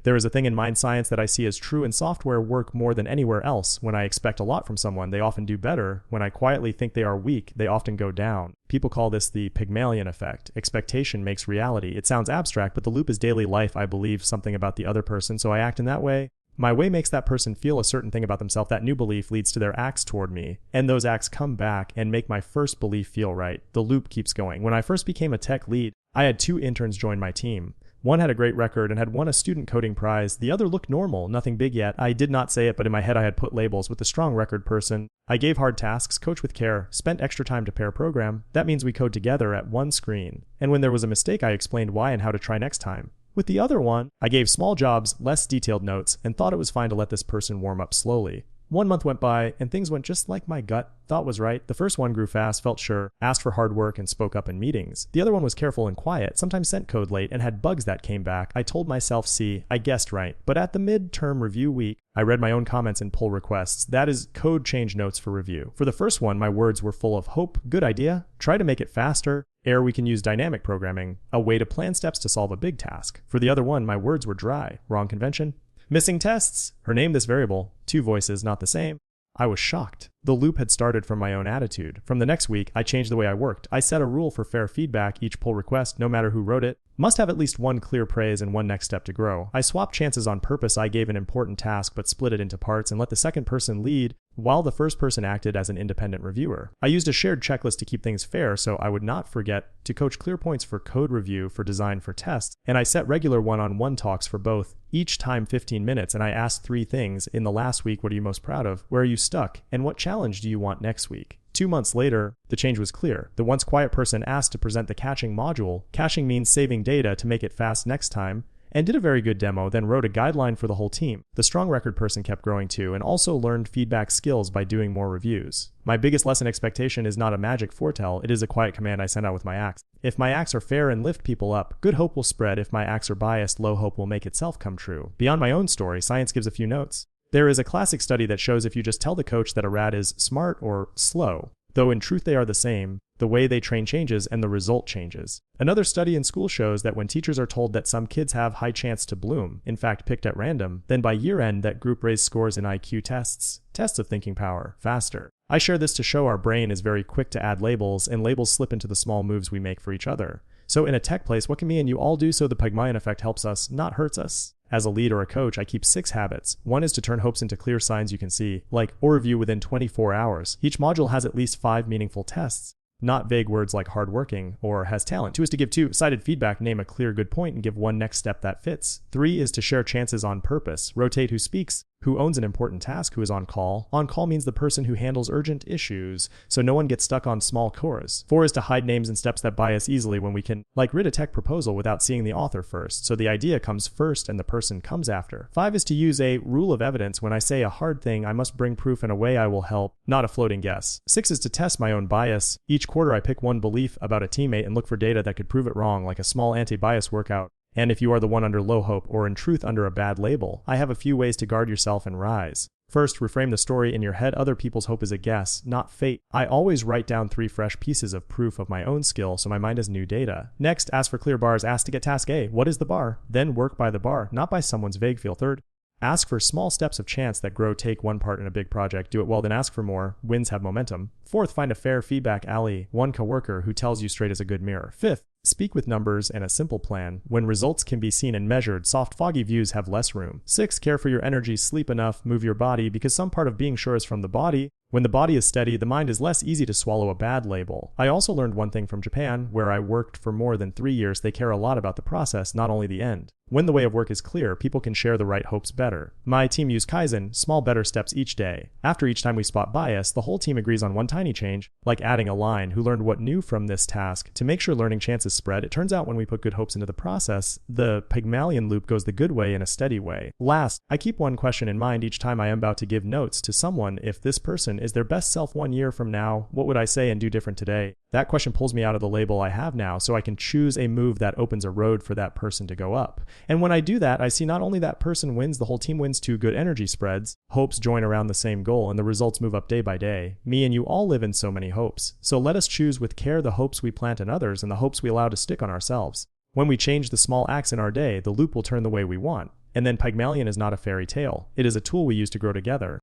There is a thing in mind science that I see as true in software work more than anywhere else. When I expect a lot from someone, they often do better. When I quietly think they are weak, they often go down. People call this the Pygmalion Effect. Expectation makes reality. It sounds abstract, but the loop is daily life. I believe something about the other person, so I act in that way. My way makes that person feel a certain thing about themselves. That new belief leads to their acts toward me, and those acts come back and make my first belief feel right. The loop keeps going. When I first became a tech lead, I had 2 interns join my team. One had a great record and had won a student coding prize. The other looked normal, nothing big yet. I did not say it, but in my head I had put labels. With the strong record person, I gave hard tasks, coached with care, spent extra time to pair program. That means we code together at one screen. And when there was a mistake, I explained why and how to try next time. With the other one, I gave small jobs, less detailed notes, and thought it was fine to let this person warm up slowly. 1 month went by, and things went just like my gut thought was right. The first one grew fast, felt sure, asked for hard work, and spoke up in meetings. The other one was careful and quiet, sometimes sent code late, and had bugs that came back. I told myself, see, I guessed right. But at the mid-term review week, I read my own comments and pull requests. That is code change notes for review. For the first one, my words were full of hope, good idea, try to make it faster, we can use dynamic programming, a way to plan steps to solve a big task. For the other one, my words were dry, wrong convention. Missing tests, her name this variable, 2 voices, not the same. I was shocked. The loop had started from my own attitude. From the next week, I changed the way I worked. I set a rule for fair feedback. Each pull request, no matter who wrote it, must have at least 1 clear praise and 1 next step to grow. I swapped chances on purpose. I gave an important task but split it into parts and let the second person lead while the first person acted as an independent reviewer. I used a shared checklist to keep things fair so I would not forget to coach clear points for code review, for design, for tests, and I set regular one-on-one talks for both, each time 15 minutes, and I asked 3 things. In the last week, what are you most proud of? Where are you stuck? And what challenge do you want next week? 2 months later, the change was clear. The once quiet person asked to present the caching module. Caching means saving data to make it fast next time, and did a very good demo, then wrote a guideline for the whole team. The strong record person kept growing too, and also learned feedback skills by doing more reviews. My biggest lesson: expectation is not a magic foretell, it is a quiet command I send out with my acts. If my acts are fair and lift people up, good hope will spread. If my acts are biased, low hope will make itself come true. Beyond my own story, science gives a few notes. There is a classic study that shows if you just tell the coach that a rat is smart or slow, though in truth they are the same, the way they train changes and the result changes. Another study in school shows that when teachers are told that some kids have high chance to bloom, in fact picked at random, then by year end that group raised scores in IQ tests of thinking power, faster. I share this to show our brain is very quick to add labels, and labels slip into the small moves we make for each other. So in a tech place, what can me and you all do so the Pygmalion Effect helps us, not hurts us? As a lead or a coach, I keep 6 habits. 1 is to turn hopes into clear signs you can see, like or review within 24 hours. Each module has at least 5 meaningful tests, not vague words like hardworking or has talent. 2 is to give 2-sided feedback, name a clear good point, and give 1 next step that fits. 3 is to share chances on purpose, rotate who speaks, who owns an important task, who is on call. On call means the person who handles urgent issues, so no one gets stuck on small cores. 4 is to hide names and steps that bias easily when we can, like read a tech proposal without seeing the author first, so the idea comes first and the person comes after. 5 is to use a rule of evidence. When I say a hard thing, I must bring proof in a way I will help, not a floating guess. 6 is to test my own bias. Each quarter I pick 1 belief about a teammate and look for data that could prove it wrong, like a small anti-bias workout. And if you are the one under low hope or in truth under a bad label, I have a few ways to guard yourself and rise. First, reframe the story in your head. Other people's hope is a guess, not fate. I always write down 3 fresh pieces of proof of my own skill so my mind has new data. Next, ask for clear bars. Ask to get task A. What is the bar? Then work by the bar, not by someone's vague feel. Third, ask for small steps of chance that grow. Take 1 part in a big project. Do it well, then ask for more. Wins have momentum. Fourth, find a fair feedback alley. 1 coworker who tells you straight as a good mirror. Fifth, speak with numbers and a simple plan. When results can be seen and measured, soft, foggy views have less room. 6, care for your energy. Sleep enough, move your body, because some part of being sure is from the body. When the body is steady, the mind is less easy to swallow a bad label. I also learned one thing from Japan, where I worked for more than 3 years. They care a lot about the process, not only the end. When the way of work is clear, people can share the right hopes better. My team used Kaizen, small better steps each day. After each time we spot bias, the whole team agrees on 1 tiny change, like adding a line, who learned what new from this task, to make sure learning chances spread. It turns out when we put good hopes into the process, the Pygmalion loop goes the good way in a steady way. Last, I keep 1 question in mind each time I am about to give notes to someone. If this person is their best self 1 year from now, what would I say and do different today? That question pulls me out of the label I have now, so I can choose a move that opens a road for that person to go up. And when I do that, I see not only that person wins, the whole team wins too. Good energy spreads, hopes join around the same goal, and the results move up day by day. Me and you all live in so many hopes. So let us choose with care the hopes we plant in others and the hopes we allow to stick on ourselves. When we change the small acts in our day, the loop will turn the way we want. And then Pygmalion is not a fairy tale. It is a tool we use to grow together.